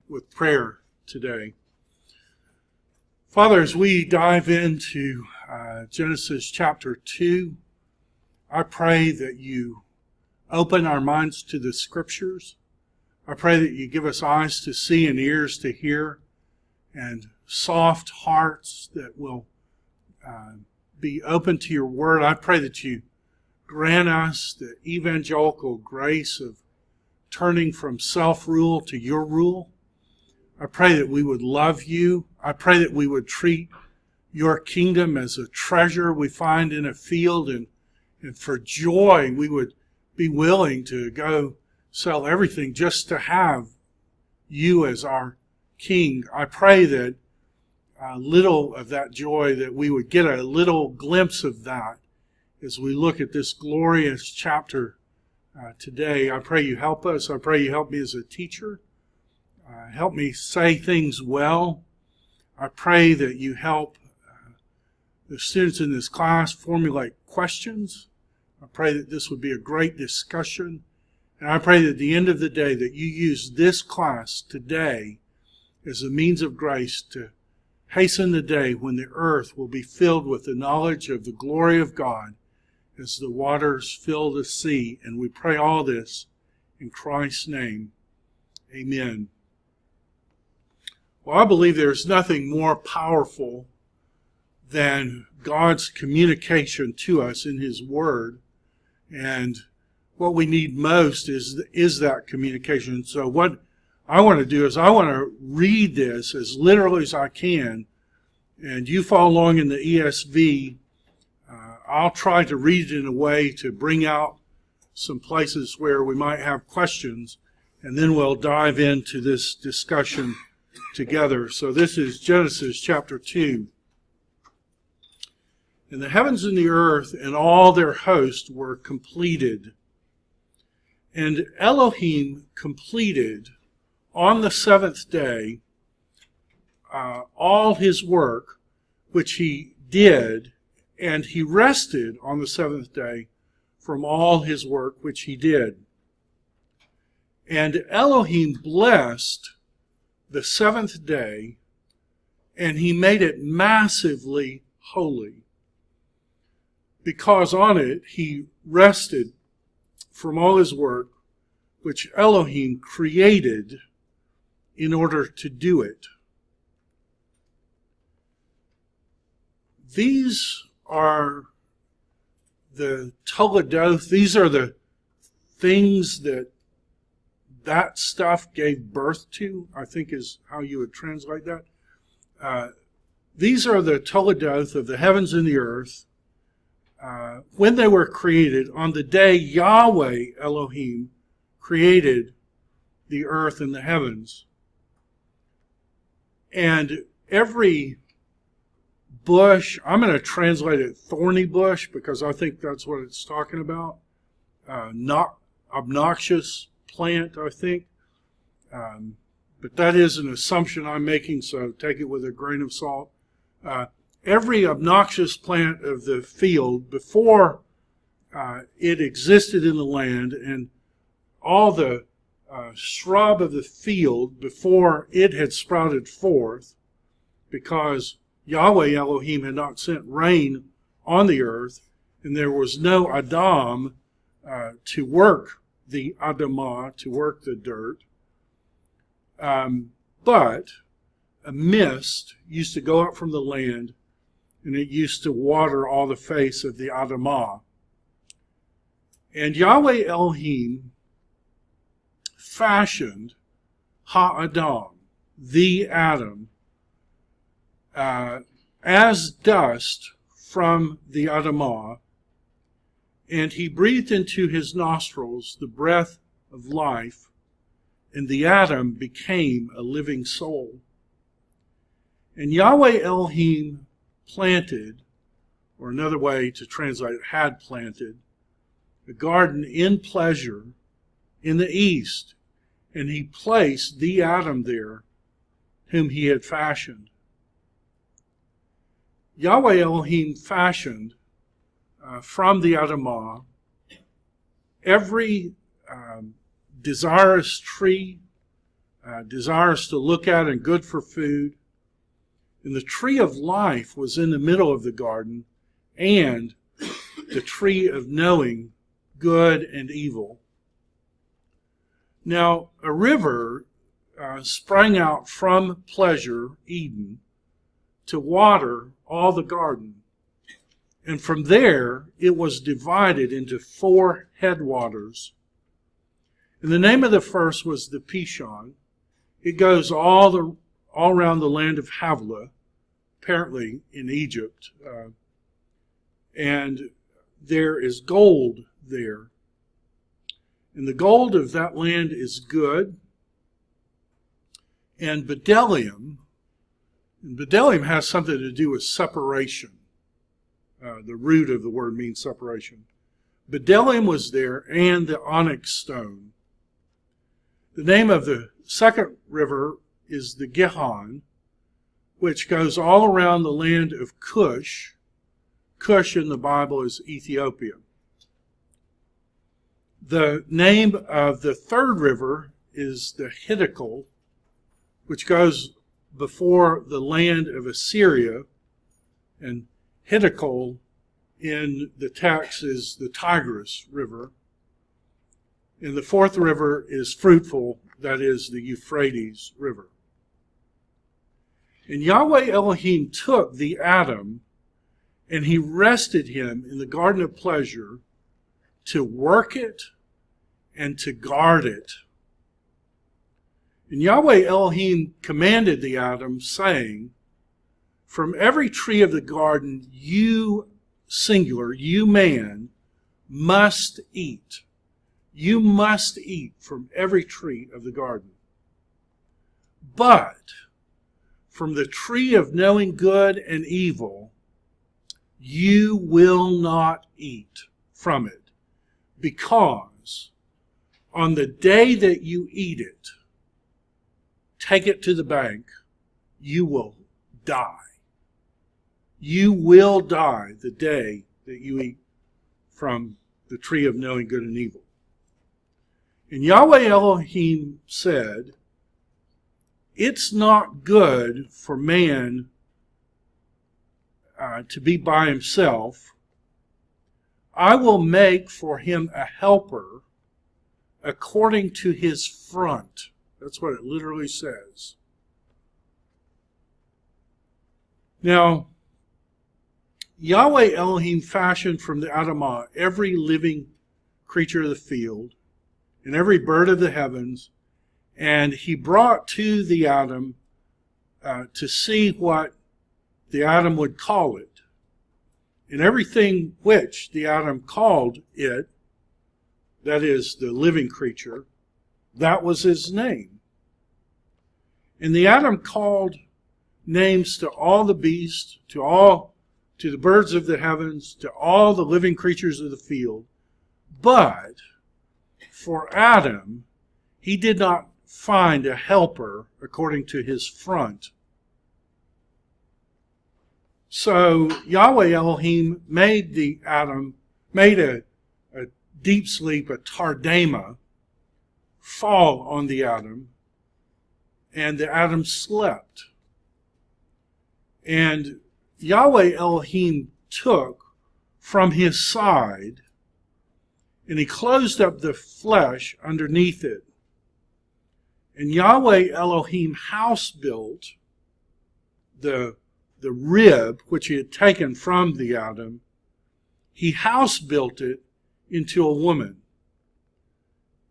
with prayer today. Father, as we dive into Genesis chapter 2, I pray that you open our minds to the Scriptures. I pray that you give us eyes to see and ears to hear and soft hearts that will be open to your word. I pray that you grant us the evangelical grace of turning from self-rule to your rule. I pray that we would love you. I pray that we would treat your kingdom as a treasure we find in a field, and for joy we would be willing to go sell everything just to have you as our King. I pray that little of that joy, that we would get a little glimpse of that as we look at this glorious chapter today. I pray you help us. I pray you help me as a teacher. Help me say things well. I pray that you help the students in this class formulate questions. I pray that this would be a great discussion. And I pray that at the end of the day that you use this class today as a means of grace to hasten the day when the earth will be filled with the knowledge of the glory of God as the waters fill the sea. And we pray all this in Christ's name. Amen. Well, I believe there's nothing more powerful than God's communication to us in His Word. And what we need most is that communication. So what I want to do is I want to read this as literally as I can. And you follow along in the ESV. I'll try to read it in a way to bring out some places where we might have questions. And then we'll dive into this discussion together. So this is Genesis chapter 2. And the heavens and the earth and all their host were completed. And Elohim completed on the seventh day all his work which he did, and he rested on the seventh day from all his work which he did. And Elohim blessed the seventh day, and he made it massively holy, because on it he rested from all his work which Elohim created in order to do it. These are the Toledoth. These are the things that stuff gave birth to, I think is how you would translate that. These are the Toledoth of the heavens and the earth when they were created on the day Yahweh Elohim created the earth and the heavens. And every bush, I'm going to translate it thorny bush because I think that's what it's talking about. Not obnoxious plant, I think. But that is an assumption I'm making, so take it with a grain of salt. Every obnoxious plant of the field before it existed in the land, and all the shrub of the field before it had sprouted forth, because Yahweh Elohim had not sent rain on the earth, and there was no Adam to work the Adamah, to work the dirt. But a mist used to go up from the land, and it used to water all the face of the Adamah. And Yahweh Elohim fashioned Ha-Adam, the Adam, as dust from the Adamah, and he breathed into his nostrils the breath of life, and the Adam became a living soul. And Yahweh Elohim planted, or another way to translate it, had planted, a garden in pleasure in the east, and he placed the Adam there whom he had fashioned. Yahweh Elohim fashioned from the Adamah every desirous tree, desirous to look at and good for food. And the tree of life was in the middle of the garden, and the tree of knowing good and evil. Now, a river sprang out from pleasure, Eden, to water all the garden. And from there, it was divided into 4 headwaters. And the name of the first was the Pishon. It goes all around the land of Havilah, apparently in Egypt. And there is gold there. And the gold of that land is good. And bdellium has something to do with separation. The root of the word means separation. Bdellium was there, and the onyx stone. The name of the second river is the Gihon, which goes all around the land of Cush. Cush in the Bible is Ethiopia. The name of the third river is the Hiddekel, which goes before the land of Assyria, and Hiddekel in the text is the Tigris River. And the fourth river is fruitful, that is the Euphrates River. And Yahweh Elohim took the Adam, and he rested him in the garden of pleasure to work it and to guard it. And Yahweh Elohim commanded the Adam, saying, from every tree of the garden, you, singular, you man, must eat. You must eat from every tree of the garden. But from the tree of knowing good and evil, you will not eat from it, because on the day that you eat it, take it to the bank, you will die. You will die the day that you eat from the tree of knowing good and evil. And Yahweh Elohim said, it's not good for man to be by himself. I will make for him a helper according to his front. That's what it literally says. Now, Yahweh Elohim fashioned from the Adamah every living creature of the field and every bird of the heavens, and he brought to the Adam to see what the Adam would call it. And everything which the Adam called it, that is the living creature, that was his name. And the Adam called names to all the beasts, to the birds of the heavens, to all the living creatures of the field. But for Adam, he did not find a helper according to his front. So Yahweh Elohim made a deep sleep, a tardema, fall on the Adam, and the Adam slept. And Yahweh Elohim took from his side, and he closed up the flesh underneath it. And Yahweh Elohim house built the rib which he had taken from the Adam. He house built it into a woman,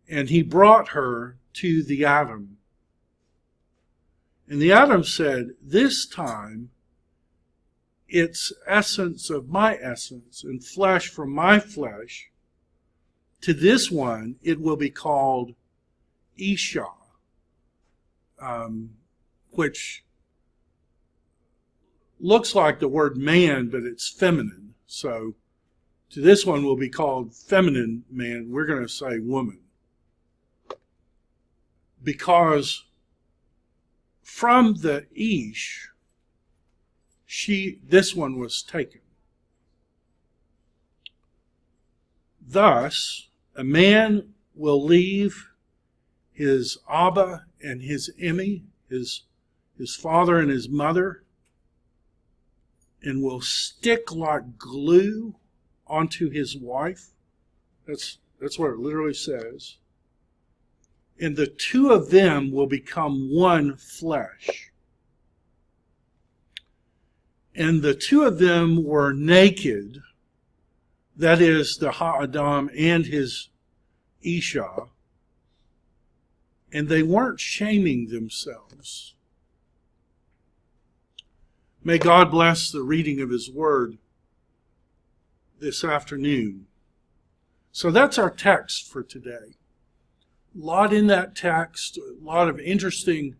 and he brought her to the Adam. And the Adam said, this time it's essence of my essence and flesh from my flesh. To this one it will be called Isha, which looks like the word man, but it's feminine. So to this one will be called feminine man. We're going to say woman, because from the Ish, this one was taken. Thus, a man will leave his Abba and his Emmy, his father and his mother, and will stick like glue onto his wife. That's what it literally says. And the two of them will become one flesh. And the two of them were naked, that is, the Ha-Adam and his Isha, and they weren't shaming themselves. May God bless the reading of His Word this afternoon. So that's our text for today. A lot in that text, a lot of interesting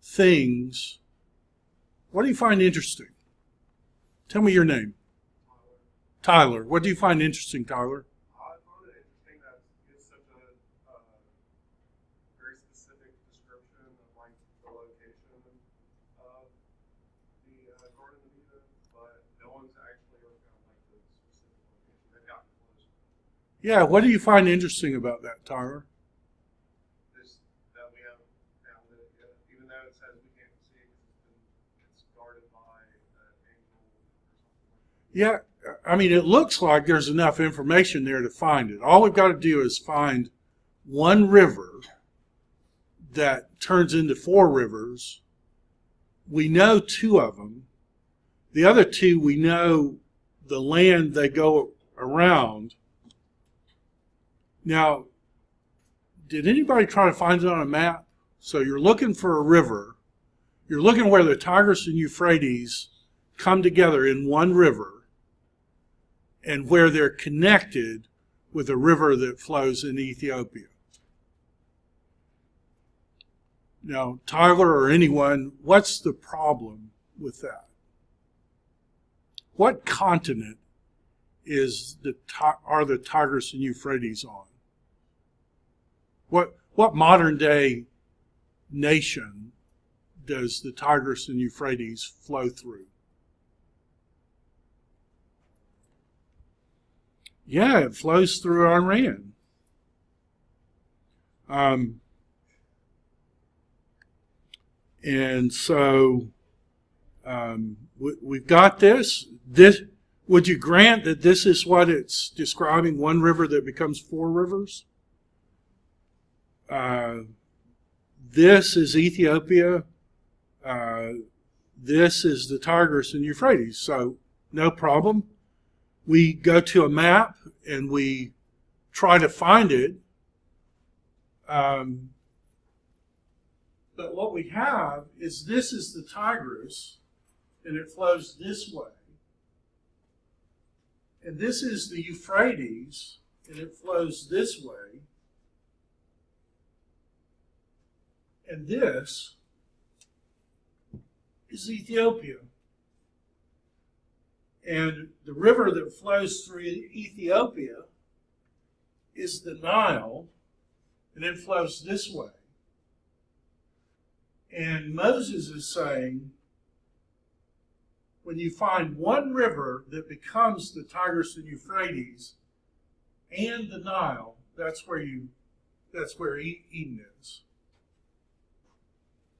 things. What do you find interesting? Tell me your name. Tyler. What do you find interesting, Tyler? I found it interesting that it's such a very specific description of like the location of the Garden of Eden, but no one's actually ever found like the specific location. They've gotten close. Yeah, what do you find interesting about that, Tyler? This that we haven't found it yet, even though it says we can't see it because it's guarded by an angel or something. Yeah, I mean, it looks like there's enough information there to find it. All we've got to do is find one river that turns into four rivers. We know two of them. The other two, we know the land they go around. Now, did anybody try to find it on a map? So you're looking for a river. You're looking where the Tigris and Euphrates come together in one river, and where they're connected with a river that flows in Ethiopia. Now, Tyler or anyone, what's the problem with that? What continent are the Tigris and Euphrates on? What modern day nation does the Tigris and Euphrates flow through? Yeah, it flows through Iran. And so we've got this. Would you grant that this is what it's describing, one river that becomes four rivers? This is Ethiopia. This is the Tigris and Euphrates. So no problem. We go to a map and we try to find it. But what we have is this is the Tigris, and it flows this way. And this is the Euphrates, and it flows this way. And this is Ethiopia. And the river that flows through Ethiopia is the Nile, and it flows this way. And Moses is saying, when you find one river that becomes the Tigris and Euphrates and the Nile, that's where Eden is.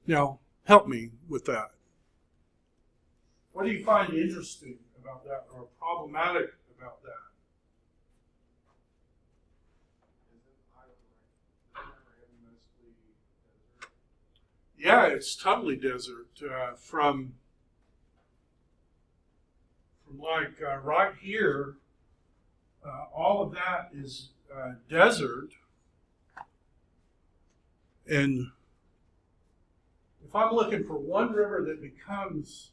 Now, help me with that. What do you find interesting about that or problematic about that? Yeah, it's totally desert. From like right here, all of that is desert. And if I'm looking for one river that becomes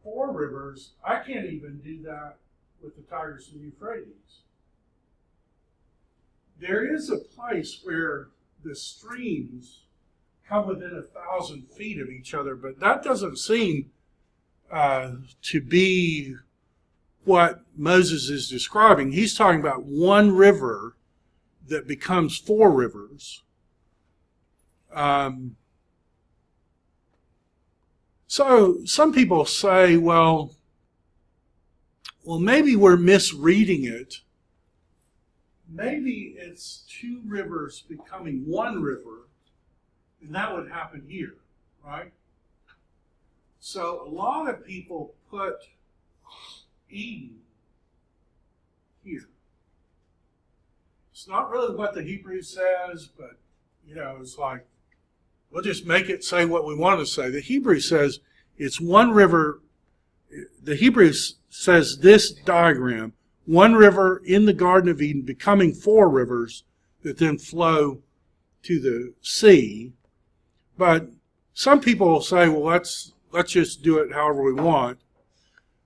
four rivers, I can't even do that with the Tigris and Euphrates. There is a place where the streams come within 1,000 feet of each other, but that doesn't seem to be what Moses is describing. He's talking about one river that becomes four rivers. So some people say, well, maybe we're misreading it. Maybe it's two rivers becoming one river, And that would happen here, right? So a lot of people put Eden here. It's not really what the Hebrew says, but, it's like, we'll just make it say what we want to say. The Hebrew says it's one river. The Hebrew says this diagram, one river in the Garden of Eden becoming 4 rivers that then flow to the sea. But some people will say, well, let's just do it however we want.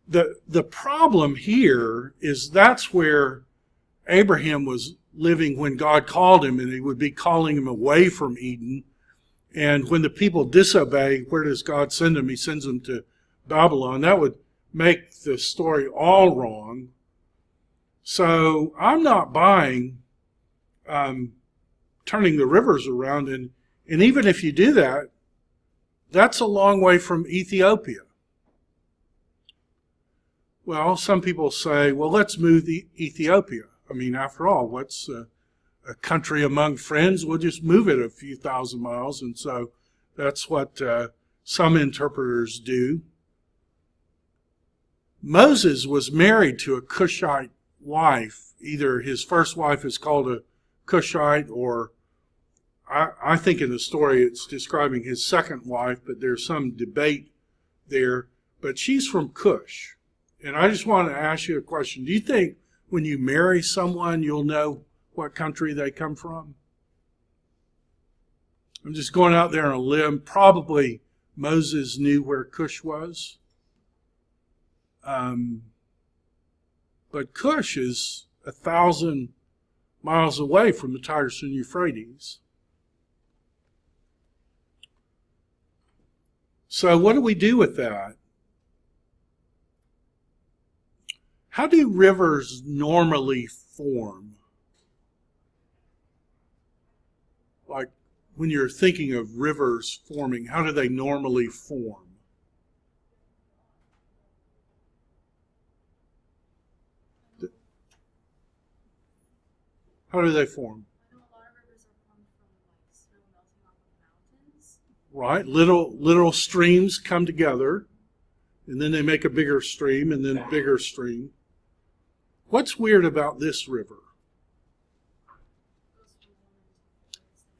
The problem here is that's where Abraham was living when God called him, and he would be calling him away from Eden. And when the people disobey, where does God send them? He sends them to Babylon. That would make the story all wrong. So I'm not buying turning the rivers around. And even if you do that, that's a long way from Ethiopia. Well, some people say, well, let's move Ethiopia. I mean, after all, what's a country among friends? We'll just move it a few thousand miles. And so that's what some interpreters do. Moses was married to a Cushite wife. Either his first wife is called a Cushite, or I think in the story it's describing his second wife, but there's some debate there. But she's from Cush. And I just want to ask you a question. Do you think when you marry someone, you'll know what country they come from? I'm just going out there on a limb. Probably Moses knew where Cush was. But Cush is 1,000 miles away from the Tigris and Euphrates. So what do we do with that? How do rivers normally form? Like when you're thinking of rivers forming, how do they normally form? How do they form? I know a lot of rivers are formed from snow melting off of mountains. Right, little streams come together, and then they make a bigger stream, and then a bigger stream. What's weird about this river?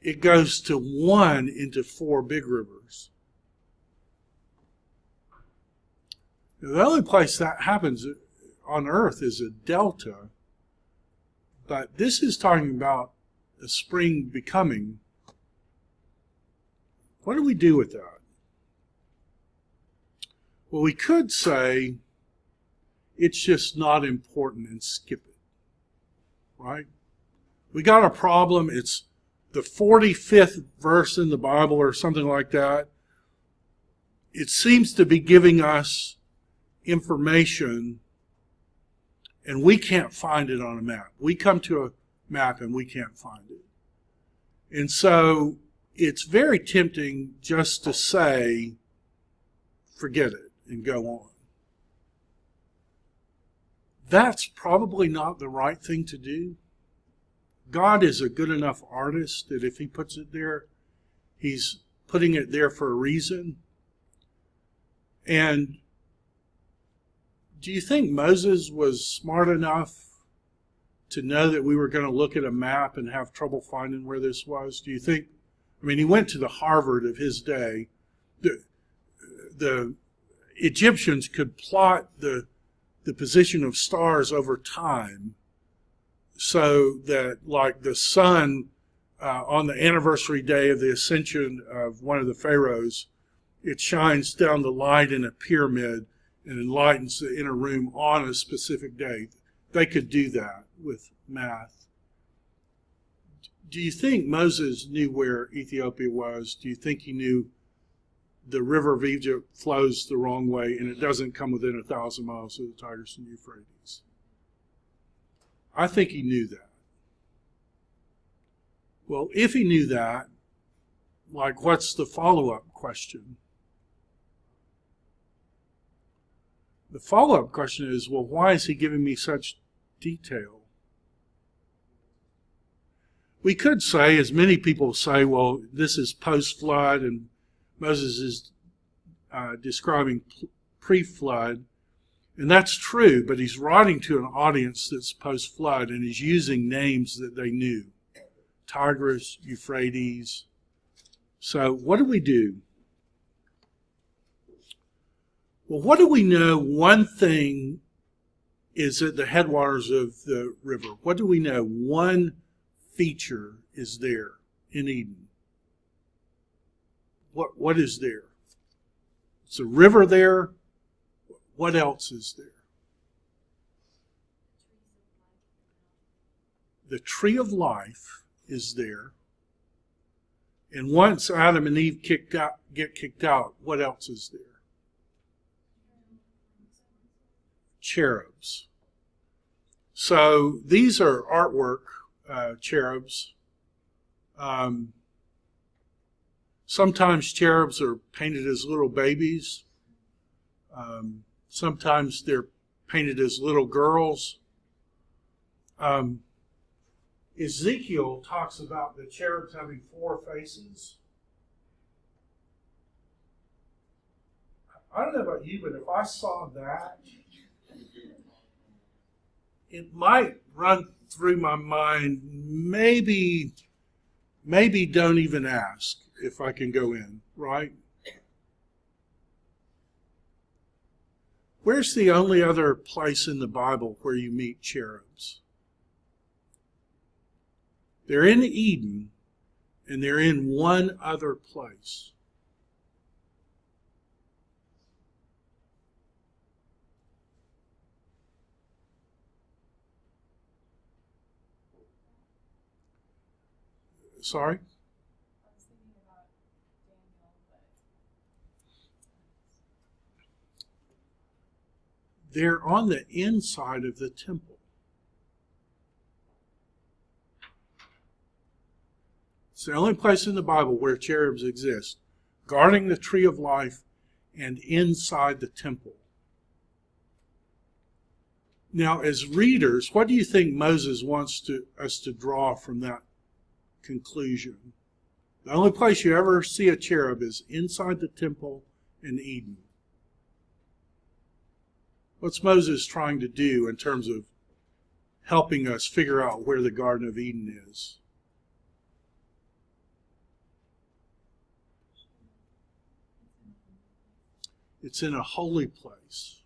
It goes to 1 into 4 big rivers. Now, the only place that happens on Earth is a delta. But this is talking about a spring becoming. What do we do with that? Well, we could say it's just not important and skip it. Right? We got a problem. It's the 45th verse in the Bible or something like that. It seems to be giving us information, and we can't find it on a map. We come to a map and we can't find it. And so it's very tempting just to say, forget it and go on. That's probably not the right thing to do. God is a good enough artist that if he puts it there, he's putting it there for a reason. And do you think Moses was smart enough to know that we were going to look at a map and have trouble finding where this was? Do you think, he went to the Harvard of his day. The Egyptians could plot the position of stars over time so that, like the sun on the anniversary day of the ascension of one of the pharaohs, it shines down the light in a pyramid and enlightens the inner room on a specific day. They could do that with math. Do you think Moses knew where Ethiopia was? Do you think he knew the river of Egypt flows the wrong way and it doesn't come within 1,000 miles of the Tigris and Euphrates? I think he knew that. Well, if he knew that, what's the follow-up question? The follow-up question is, well, why is he giving me such detail? We could say, as many people say, well, this is post-flood and Moses is describing pre-flood. And that's true, but he's writing to an audience that's post-flood, and he's using names that they knew. Tigris, Euphrates. So what do we do? Well, what do we know? One thing is at the headwaters of the river. What do we know? One feature is there in Eden. What is there? It's a river there. What else is there? The tree of life is there. And once Adam and Eve get kicked out, what else is there? Cherubs. So these are artwork cherubs. Sometimes cherubs are painted as little babies. Sometimes they're painted as little girls. Ezekiel talks about the cherubs having 4 faces. I don't know about you, but if I saw that, it might run through my mind, maybe don't even ask if I can go in, right? Where's the only other place in the Bible where you meet cherubs? They're in Eden, and they're in one other place. Sorry? I was thinking about Daniel, but They're on the inside of the temple. It's the only place in the Bible where cherubs exist, guarding the tree of life and inside the temple. Now, as readers, what do you think Moses wants us to draw from that conclusion? The only place you ever see a cherub is inside the temple in Eden. What's Moses trying to do in terms of helping us figure out where the Garden of Eden is? It's in a holy place.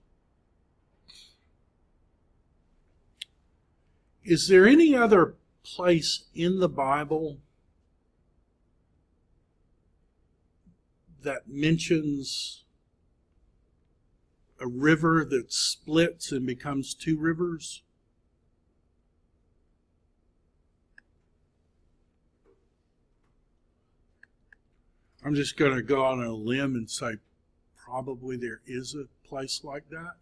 Is there any other place in the Bible that mentions a river that splits and becomes 2 rivers? I'm just going to go on a limb and say probably there is a place like that.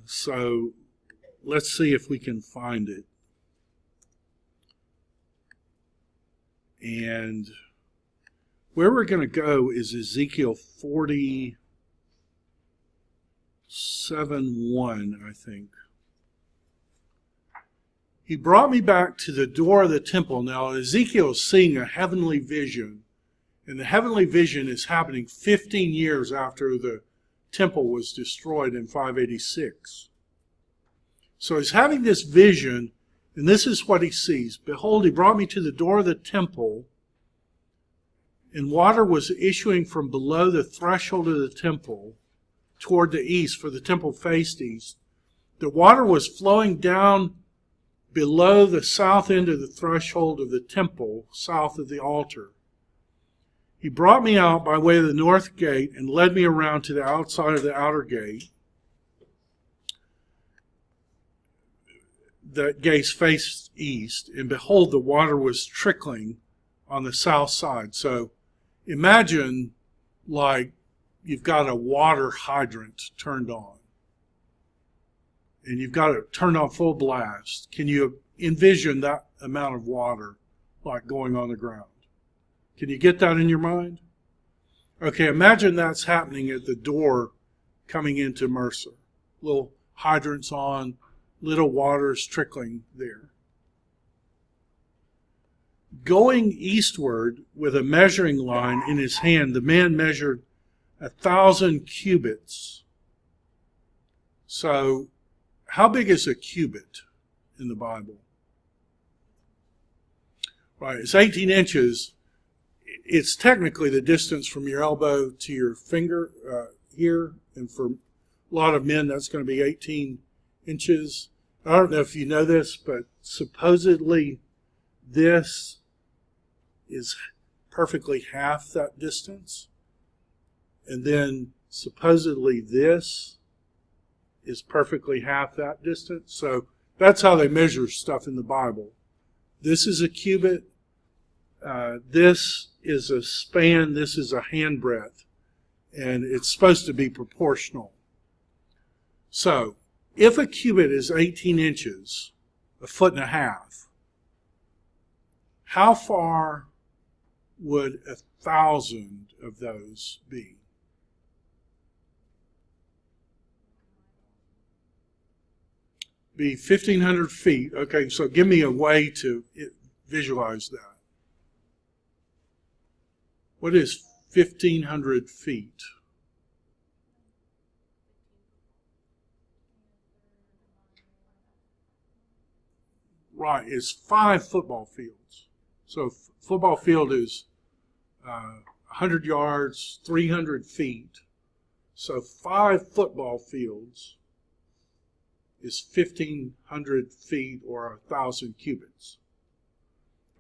So let's see if we can find it. And where we're going to go is Ezekiel 47:1, I think. He brought me back to the door of the temple. Now, Ezekiel is seeing a heavenly vision, and the heavenly vision is happening 15 years after the temple was destroyed in 586. So he's having this vision, and this is what he sees. Behold, he brought me to the door of the temple, and water was issuing from below the threshold of the temple toward the east, for the temple faced east. The water was flowing down below the south end of the threshold of the temple, south of the altar. He brought me out by way of the north gate and led me around to the outside of the outer gate. The gates faced east, and behold, the water was trickling on the south side. So imagine like you've got a water hydrant turned on, and you've got it turned on full blast. Can you envision that amount of water like going on the ground? Can you get that in your mind? Okay, imagine that's happening at the door coming into Mercer. Little hydrants on, little water is trickling there. Going eastward with a measuring line in his hand, the man measured 1,000 cubits. So, how big is a cubit in the Bible? Right, it's 18 inches. It's technically the distance from your elbow to your finger here, and for a lot of men, that's going to be 18 inches. I don't know if you know this, but supposedly this is perfectly half that distance. And then supposedly this is perfectly half that distance. So that's how they measure stuff in the Bible. This is a cubit. This is a span. This is a handbreadth. And it's supposed to be proportional. So if a cubit is 18 inches, a foot and a half, how far would 1,000 of those be? Be 1,500 feet. Okay, so give me a way to visualize that. What is 1,500 feet? Right, it's 5 football fields. So football field is 100 yards, 300 feet. So 5 football fields is 1,500 feet or 1,000 cubits.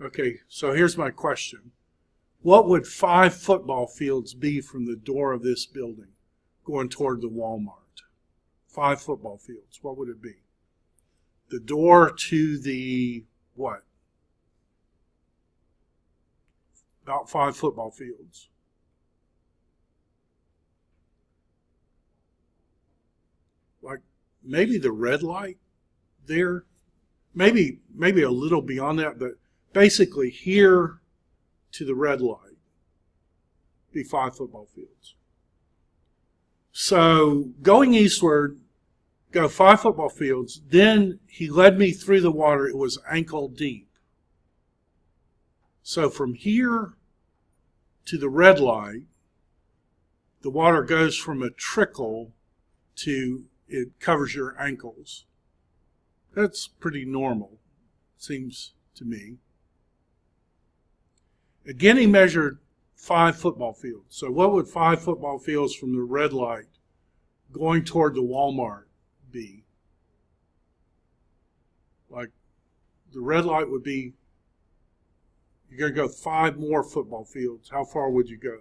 Okay, so here's my question. What would 5 football fields be from the door of this building going toward the Walmart? 5 football fields, what would it be? The door to the what? About 5 football fields. Like maybe the red light there. Maybe a little beyond that, but basically here to the red light be 5 football fields. So going eastward, go 5 football fields. Then he led me through the water. It was ankle deep. So from here to the red light, the water goes from a trickle to it covers your ankles. That's pretty normal, seems to me. Again, he measured 5 football fields. So what would 5 football fields from the red light going toward the Walmart be? Like the red light would be, you're going to go 5 more football fields. How far would you go?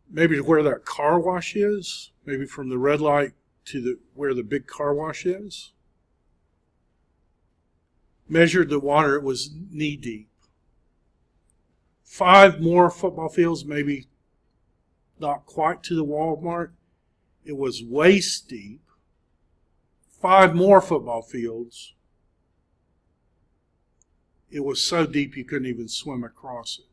Maybe to where that car wash is. Maybe from the red light to where the big car wash is. Measured the water, it was knee deep. 5 more football fields, maybe not quite to the Walmart. It was waist deep. 5 more football fields. It was so deep you couldn't even swim across it.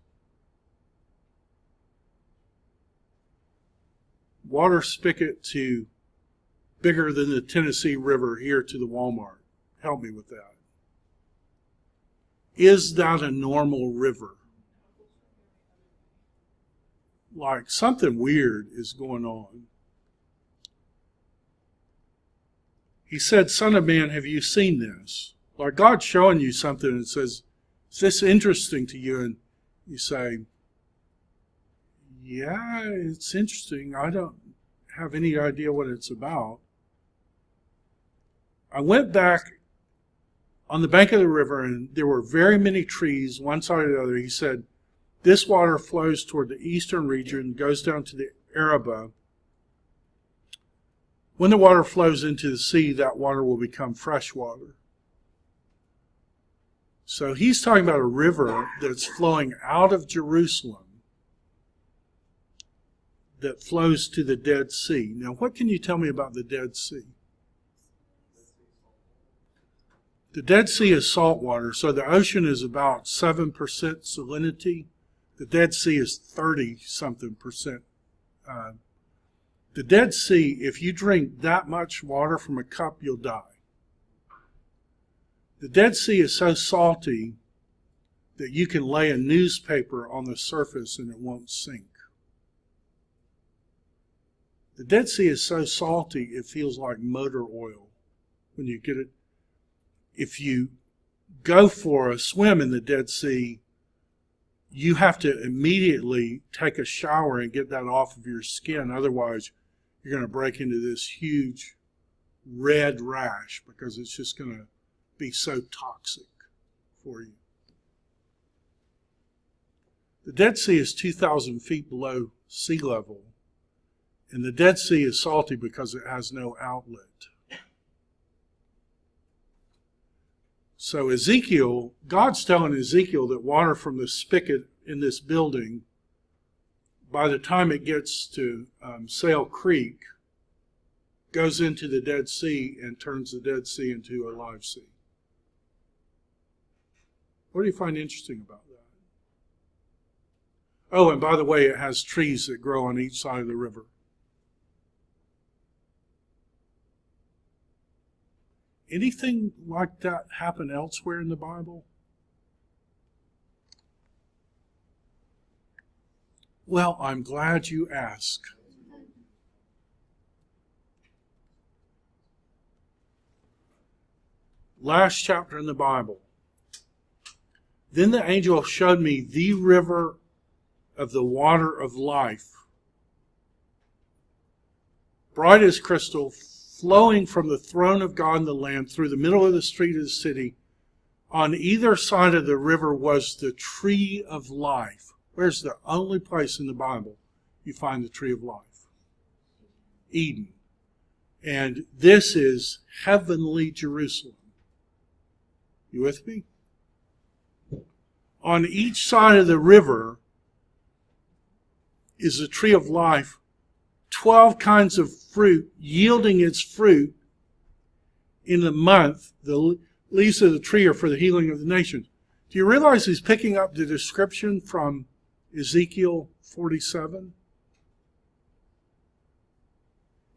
Water spigot to bigger than the Tennessee River here to the Walmart. Help me with that. Is that a normal river? Like something weird is going on. He said, "Son of man, have you seen this?" Like God's showing you something and says, "Is this interesting to you?" And you say, "Yeah, it's interesting. I don't have any idea what it's about." I went back on the bank of the river, and there were very many trees, one side or the other. He said, this water flows toward the eastern region, goes down to the Arabah. When the water flows into the sea, that water will become fresh water. So he's talking about a river that's flowing out of Jerusalem that flows to the Dead Sea. Now, what can you tell me about the Dead Sea? The Dead Sea is salt water, so the ocean is about 7% salinity. The Dead Sea is 30-something%. The Dead Sea, if you drink that much water from a cup, you'll die. The Dead Sea is so salty that you can lay a newspaper on the surface and it won't sink. The Dead Sea is so salty it feels like motor oil when you get it. If you go for a swim in the Dead Sea, you have to immediately take a shower and get that off of your skin. Otherwise, you're going to break into this huge red rash because it's just going to be so toxic for you. The Dead Sea is 2,000 feet below sea level, and the Dead Sea is salty because it has no outlet. So God's telling Ezekiel that water from the spigot in this building, by the time it gets to Sail Creek, goes into the Dead Sea and turns the Dead Sea into a live sea. What do you find interesting about that? Oh, and by the way, it has trees that grow on each side of the river. Anything like that happen elsewhere in the Bible? Well, I'm glad you asked. Last chapter in the Bible. Then the angel showed me the river of the water of life, bright as crystal, flowing from the throne of God and the Lamb through the middle of the street of the city. On either side of the river was the tree of life. Where's the only place in the Bible you find the tree of life? Eden. And this is heavenly Jerusalem. You with me? On each side of the river is a tree of life, 12 kinds of fruit, yielding its fruit in the month. The leaves of the tree are for the healing of the nations. Do you realize he's picking up the description from Ezekiel 47?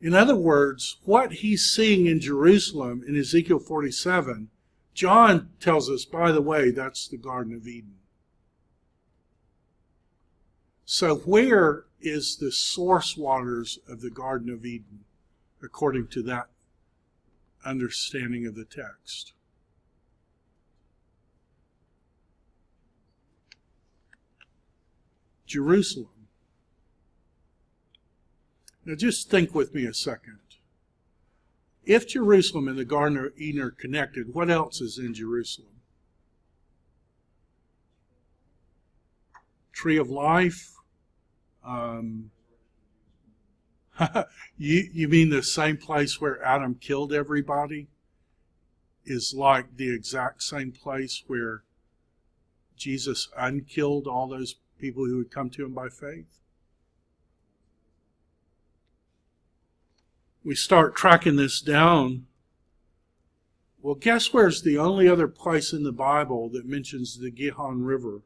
In other words, what he's seeing in Jerusalem in Ezekiel 47, John tells us, by the way, that's the Garden of Eden. So where is the source waters of the Garden of Eden, according to that understanding of the text? Jerusalem. Now just think with me a second. If Jerusalem and the Garden of Eden are connected, what else is in Jerusalem? Tree of life. You mean the same place where Adam killed everybody is like the exact same place where Jesus unkilled all those people who would come to him by faith? We start tracking this down. Well, guess where's the only other place in the Bible that mentions the Gihon River?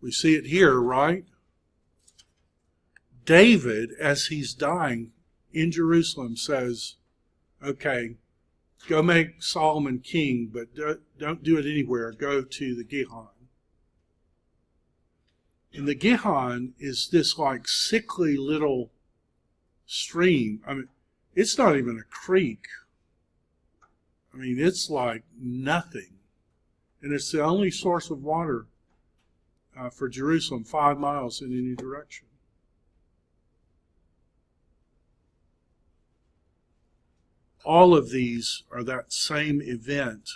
We see it here, right? David, as he's dying in Jerusalem, says, okay, go make Solomon king, but don't do it anywhere. Go to the Gihon. And the Gihon is this like sickly little stream. I mean, it's not even a creek. I mean, it's like nothing. And it's the only source of water for Jerusalem, 5 miles in any direction. All of these are that same event.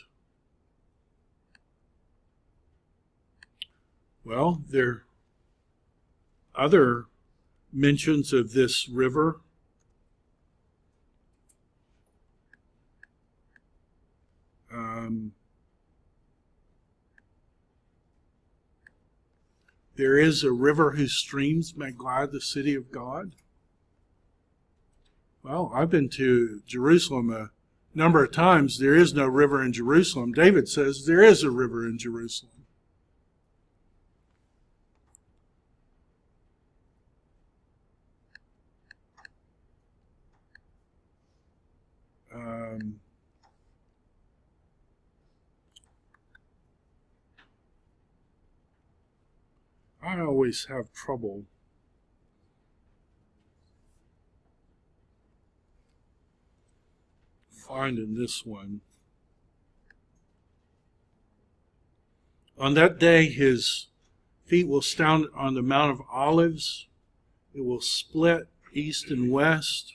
Well, there are other mentions of this river. There is a river whose streams make glad the city of God. Well, I've been to Jerusalem a number of times. There is no river in Jerusalem. David says there is a river in Jerusalem. I always have trouble finding this one. On that day, his feet will stand on the Mount of Olives. It will split east and west.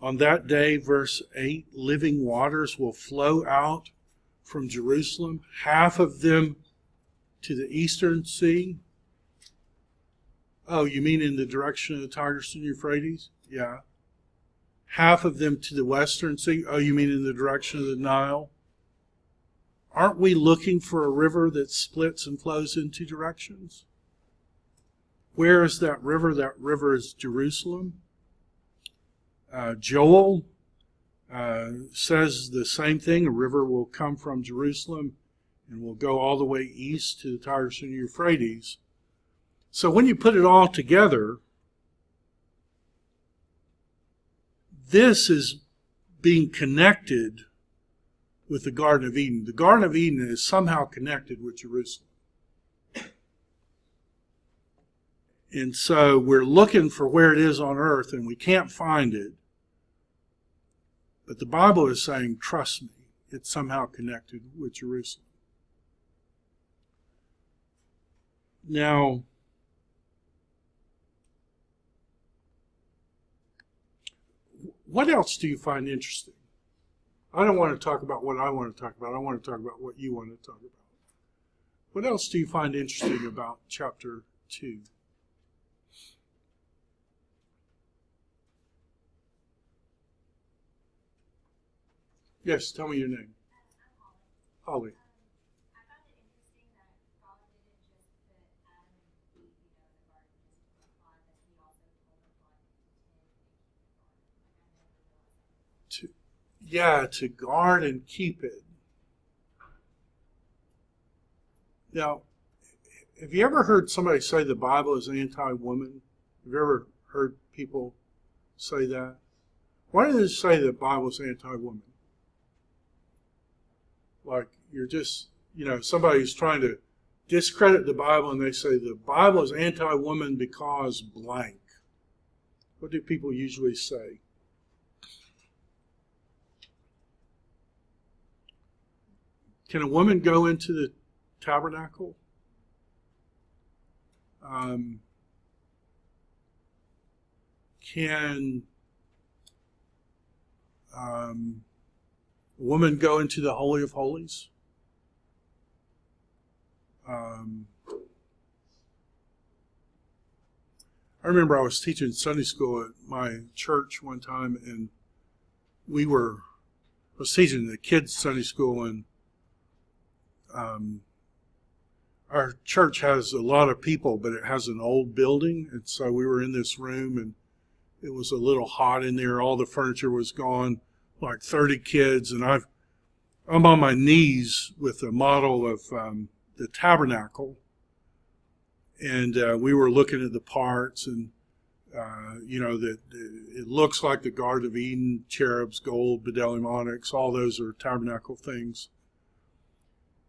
On that day, verse 8, living waters will flow out from Jerusalem, half of them to the eastern sea. Oh, you mean in the direction of the Tigris and Euphrates? Yeah. Half of them to the western sea. Oh, you mean in the direction of the Nile? Aren't we looking for a river that splits and flows in two directions? Where is that river? That river is Jerusalem. Joel says the same thing. A river will come from Jerusalem and will go all the way east to the Tigris and Euphrates. So when you put it all together, this is being connected with the Garden of Eden. The Garden of Eden is somehow connected with Jerusalem. And so we're looking for where it is on earth and we can't find it. But the Bible is saying, trust me, it's somehow connected with Jerusalem. Now, what else do you find interesting? I don't want to talk about what I want to talk about. I want to talk about what you want to talk about. What else do you find interesting about chapter 2? Yes, tell me your name. I'm Holly. Holly. I found it interesting that God didn't just put Adam and Eve, in the garden just for fun, but He also told them how to tend and keep the garden. Like, I never realized that. To guard and keep it. Now, have you ever heard somebody say the Bible is anti-woman? Have you ever heard people say that? Why do they say the Bible is anti-woman? Like you're just, somebody's trying to discredit the Bible and they say the Bible is anti-woman because blank. What do people usually say? Can a woman go into the tabernacle? Can a woman go into the Holy of Holies? I remember I was teaching Sunday school at my church one time, and I was teaching the kids Sunday school, and our church has a lot of people, but it has an old building, and so we were in this room, and it was a little hot in there. All the furniture was gone, like 30 kids, and I'm on my knees with a model of the tabernacle, and we were looking at the parts, and that it looks like the Garden of Eden, cherubs, gold, bdellium, onyx, all those are tabernacle things.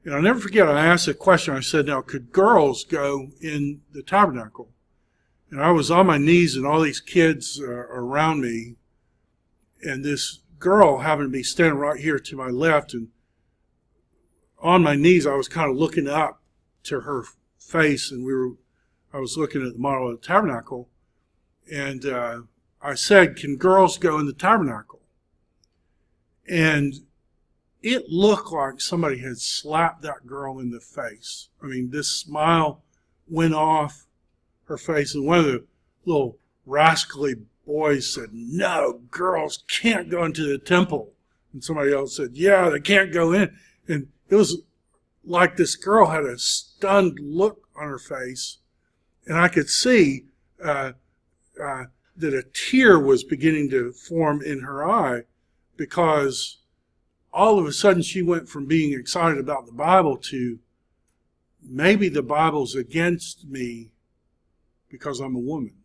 And I'll never forget, I asked a question. I said, now, could girls go in the tabernacle? And I was on my knees, and all these kids around me, and this girl happened to be standing right here to my left, and on my knees, I was kind of looking up to her face, and I was looking at the model of the tabernacle, and I said, can girls go in the tabernacle? And it looked like somebody had slapped that girl in the face. I mean, this smile went off her face, and one of the little rascally boys said, no, girls can't go into the temple. And somebody else said, yeah, they can't go in. And it was like this girl had a stunned look on her face, and I could see that a tear was beginning to form in her eye, because all of a sudden she went from being excited about the Bible to maybe the Bible's against me because I'm a woman.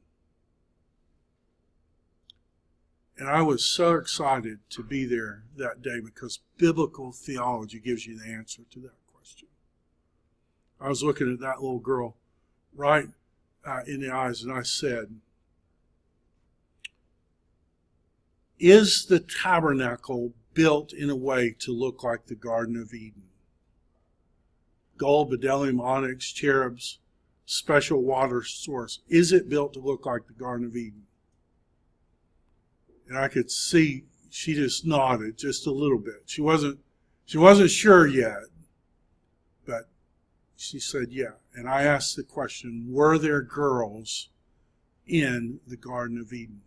And I was so excited to be there that day because biblical theology gives you the answer to that question. I was looking at that little girl right in the eyes, and I said, is the tabernacle built in a way to look like the Garden of Eden? Gold, bdellium, onyx, cherubs, special water source. Is it built to look like the Garden of Eden? And I could see she just nodded just a little bit. She wasn't sure yet, but she said, yeah. And I asked the question, were there girls in the Garden of Eden?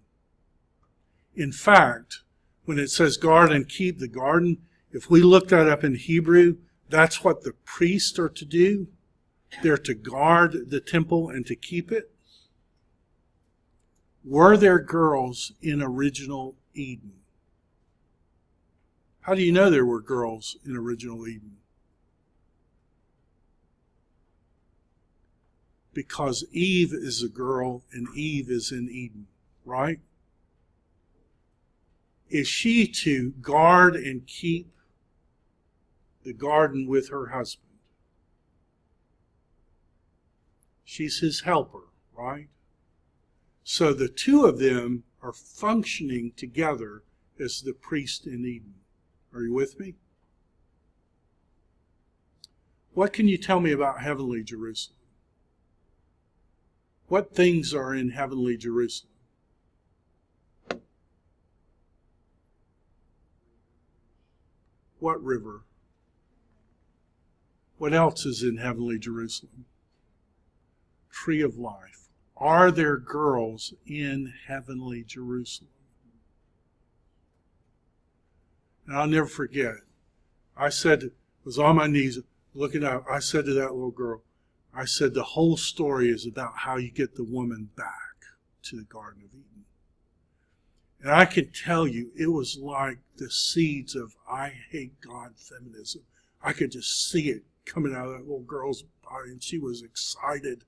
In fact, when it says guard and keep the garden, if we look that up in Hebrew, that's what the priests are to do. They're to guard the temple and to keep it. Were there girls in original Eden? How do you know there were girls in original Eden? Because Eve is a girl and Eve is in Eden, right? Is she to guard and keep the garden with her husband? She's his helper, right? So the two of them are functioning together as the priest in Eden. Are you with me? What can you tell me about heavenly Jerusalem? What things are in heavenly Jerusalem? What river? What else is in heavenly Jerusalem? Tree of life. Are there girls in heavenly Jerusalem? And I'll never forget, I was on my knees looking up, I said to that little girl, I said, the whole story is about how you get the woman back to the Garden of Eden. And I can tell you, it was like the seeds of I hate God feminism. I could just see it coming out of that little girl's body, and she was excited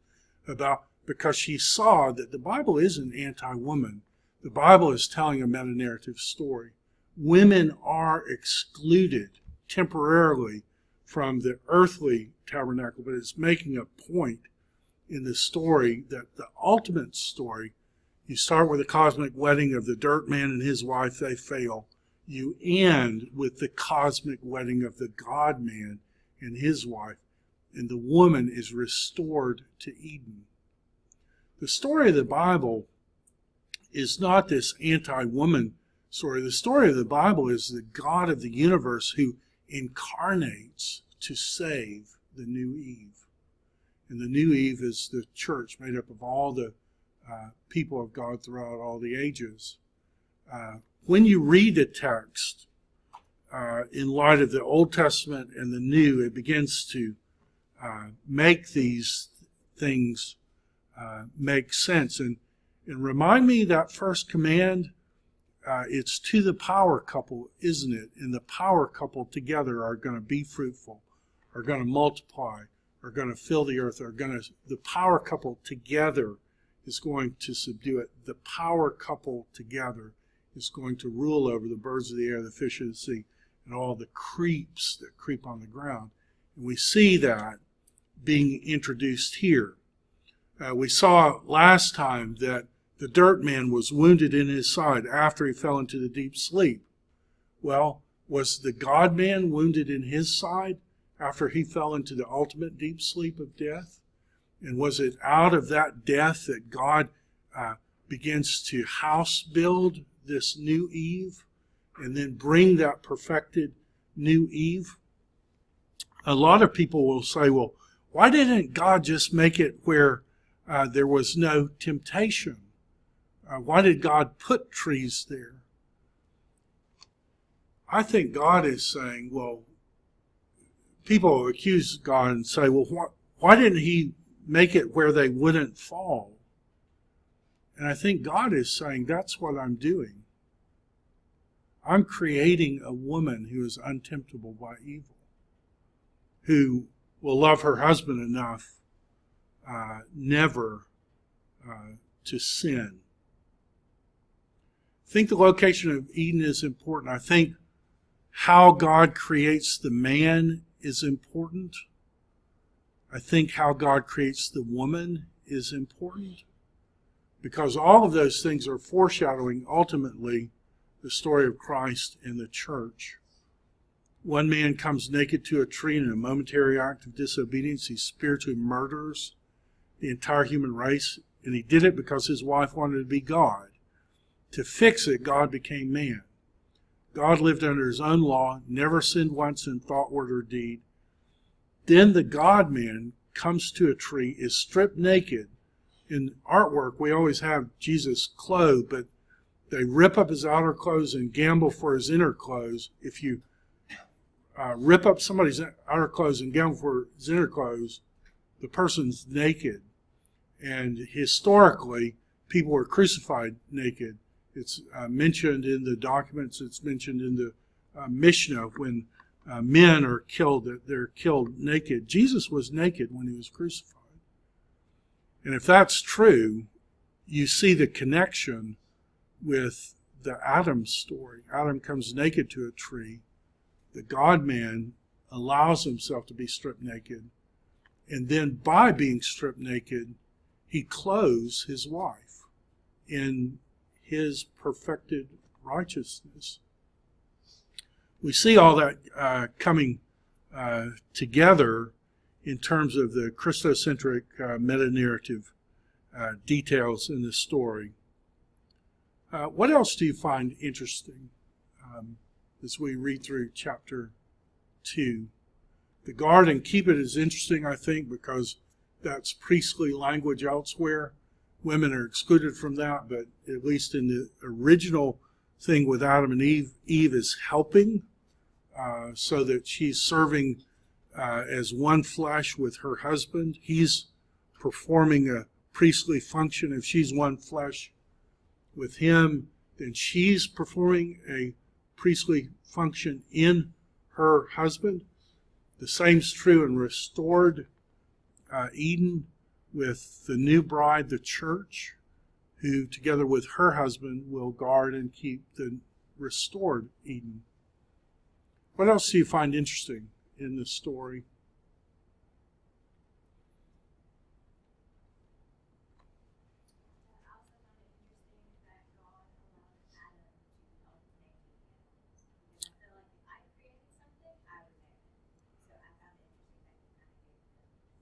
because she saw that the Bible isn't anti-woman. The Bible is telling a meta-narrative story. Women are excluded temporarily from the earthly tabernacle, but it's making a point in the story that the ultimate story, you start with the cosmic wedding of the dirt man and his wife, they fail. You end with the cosmic wedding of the God man and his wife, and the woman is restored to Eden. The story of the Bible is not this anti-woman story. The story of the Bible is the God of the universe who incarnates to save the new Eve. And the new Eve is the church made up of all the people of God throughout all the ages. When you read the text in light of the Old Testament and the New, it begins to make these things make sense. And remind me that first command, it's to the power couple, isn't it? And the power couple together are going to be fruitful, are going to multiply, are going to fill the earth, the power couple together is going to subdue it. The power couple together is going to rule over the birds of the air, the fish of the sea, and all the creeps that creep on the ground. And we see that being introduced here. We saw last time that the dirt man was wounded in his side after he fell into the deep sleep. Well, was the God man wounded in his side after he fell into the ultimate deep sleep of death? And was it out of that death that God begins to house build this new Eve and then bring that perfected new Eve? A lot of people will say, well, why didn't God just make it where there was no temptation? Why did God put trees there? I think God is saying, well, people accuse God and say, well, why didn't he make it where they wouldn't fall? And I think God is saying, that's what I'm doing. I'm creating a woman who is untemptable by evil, who will love her husband enough never to sin. I think the location of Eden is important. I think how God creates the man is important. I think how God creates the woman is important, because all of those things are foreshadowing ultimately the story of Christ and the church. One man comes naked to a tree in a momentary act of disobedience. He spiritually murders the entire human race, and he did it because his wife wanted to be God. To fix it, God became man. God lived under his own law, never sinned once in thought, word, or deed. Then the God-man comes to a tree, is stripped naked. In artwork, we always have Jesus clothed, but they rip up his outer clothes and gamble for his inner clothes. If you rip up somebody's outer clothes and gamble for his inner clothes, the person's naked. And historically, people were crucified naked. It's mentioned in the documents. It's mentioned in the Mishnah when men are killed, that they're killed naked. Jesus was naked when he was crucified. And if that's true, you see the connection with the Adam story. Adam comes naked to a tree. The God-man allows himself to be stripped naked. And then by being stripped naked, he clothes his wife in his perfected righteousness. We see all that coming together in terms of the Christocentric meta-narrative details in the story. What else do you find interesting as we read through chapter 2? The guard and Cubit is interesting, I think, because that's priestly language elsewhere. Women are excluded from that, but at least in the original thing with Adam and Eve, Eve is helping so that she's serving as one flesh with her husband. He's performing a priestly function. If she's one flesh with him, then she's performing a priestly function in her husband. The same's true in restored Eden with the new bride, the church, who together with her husband will guard and keep the restored Eden. What else do you find interesting in this story?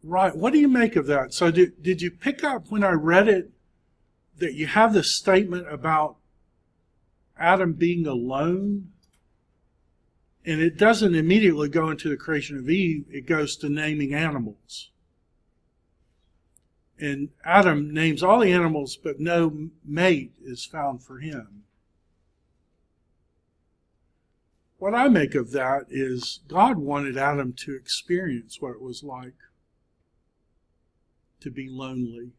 Right. What do you make of that? So did you pick up when I read it that you have this statement about Adam being alone? And it doesn't immediately go into the creation of Eve. It goes to naming animals. And Adam names all the animals, but no mate is found for him. What I make of that is God wanted Adam to experience what it was like to be lonely.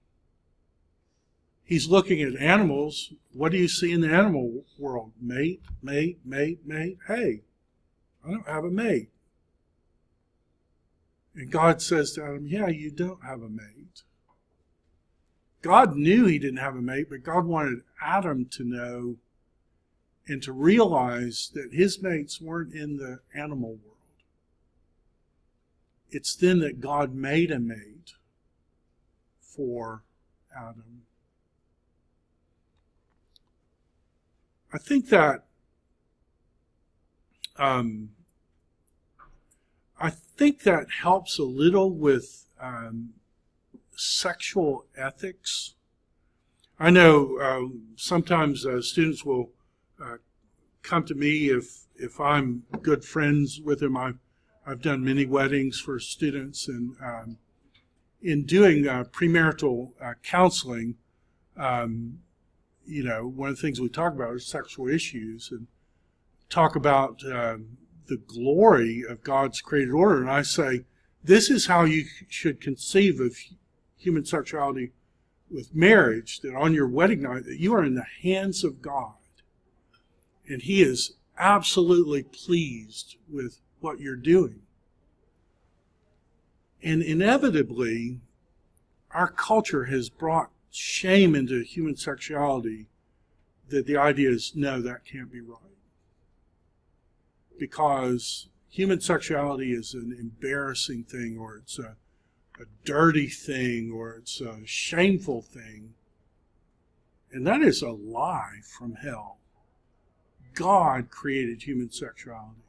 He's looking at animals. What do you see in the animal world? Mate, mate, mate, mate. Hey, I don't have a mate. And God says to Adam, yeah, you don't have a mate. God knew he didn't have a mate, but God wanted Adam to know and to realize that his mates weren't in the animal world. It's then that God made a mate for Adam. I think that helps a little with sexual ethics. I know sometimes students will come to me if I'm good friends with them. I've done many weddings for students, and in doing premarital counseling, one of the things we talk about is sexual issues and talk about the glory of God's created order. And I say, this is how you should conceive of human sexuality with marriage, that on your wedding night, that you are in the hands of God. And he is absolutely pleased with what you're doing. And inevitably, our culture has brought shame into human sexuality, that the idea is, no, that can't be right. Because human sexuality is an embarrassing thing, or it's a dirty thing or it's a shameful thing. And that is a lie from hell. God created human sexuality.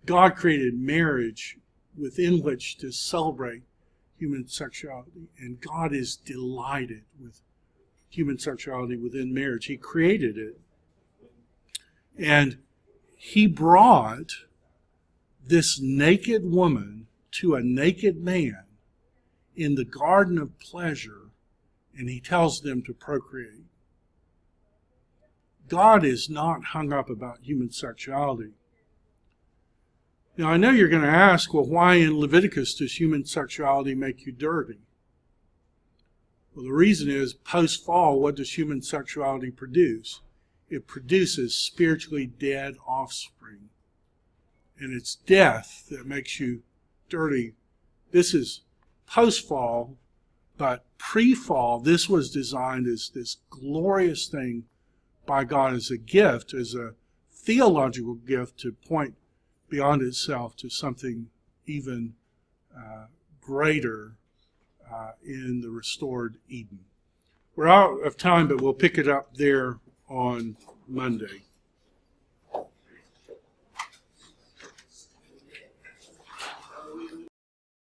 God created marriage within which to celebrate human sexuality. And God is delighted with human sexuality within marriage. He created it. And he brought this naked woman to a naked man in the garden of pleasure, and he tells them to procreate. God is not hung up about human sexuality. Now, I know you're going to ask, well, why in Leviticus does human sexuality make you dirty? Well, the reason is, post-fall, what does human sexuality produce? It produces spiritually dead offspring. And it's death that makes you dirty. This is post-fall, but pre-fall, this was designed as this glorious thing by God as a gift, as a theological gift to point beyond itself to something even greater in the restored Eden. We're out of time, but we'll pick it up there on Monday.